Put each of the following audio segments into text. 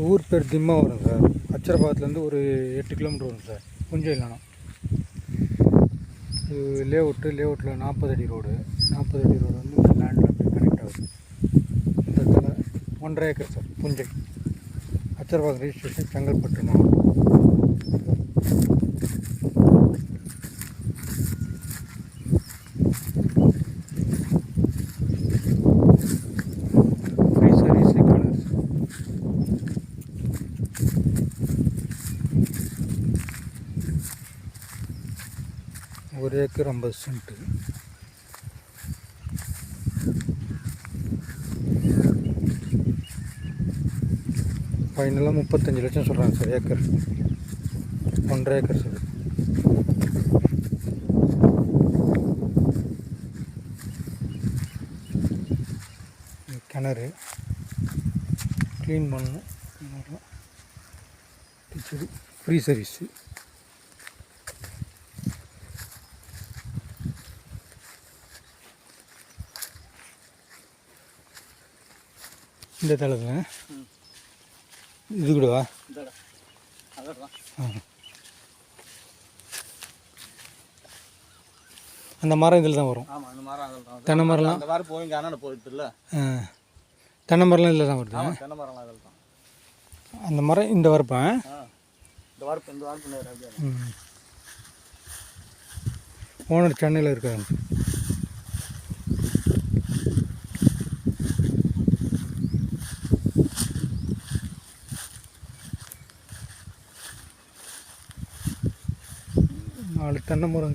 ஊர் பேர் திம்மா வரும் சார். அச்சரபாத்துலேருந்து ஒரு 8 கிலோமீட்டர் வரும் சார். புஞ்சை இல்லைனா இது லேஅவுட்டில் 40 அடி ரோடு. 40 அடி ரோடு வந்து இந்த லேண்டில் அப்படி கனெக்ட் ஆகுது. இந்த இடத்துல 1.5 ஏக்கர் சார். புஞ்சை அச்சரபாத் ரெஜிஸ்ட்ரேஷன், செங்கல்பட்டு மாவட்டம். Free service colours. ஒரு ஏக்கர் 50 சென்ட்டு. ஃபைனலாக 35 லட்சம் சொல்கிறாங்க சார் ஏக்கர். 1.5 acre sir. கிணறு க்ளீன் பண்ணணும். Khichdi free service. இந்த தளத்தில் இது கூடவா? அந்த மரம் இதில் தான் வரும். தென்னை மரம்லாம் தென்னை மரம்லாம் இதில் தான் வருது. அந்த மரம் இந்த வரப்பேன். ஓனர் சென்னையில் இருக்காங்க. நாலு தென்னை மரம்.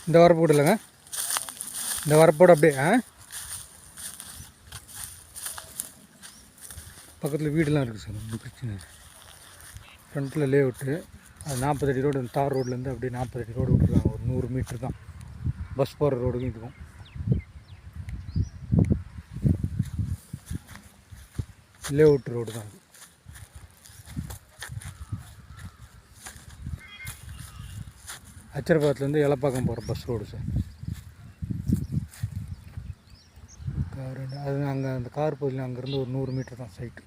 இந்த வரப்பு கூட இல்லைங்க. இந்த வரப்போடு அப்படியே பக்கத்தில் வீடெலாம் இருக்குது சார். ஒன்றும் பிரச்சனை இல்லை. ஃப்ரண்ட்டில் லேஅவுட்டு. அது 40 அடி ரோடு. தார் ரோட்லேருந்து அப்படியே 40 அடி ரோடு விட்டுருக்காங்க. ஒரு 100 மீட்டர் தான் பஸ் போகிற ரோடுக்கும் இதுக்கும். லேஅவுட் ரோடு தான் அது. அச்சரபாத்துலேருந்து எலப்பாக்கம் போகிற பஸ் ரோடு சார். அது அங்கே அந்த கார் பகுதியில் அங்கேருந்து ஒரு 100 மீட்டர் தான் சைட்டு.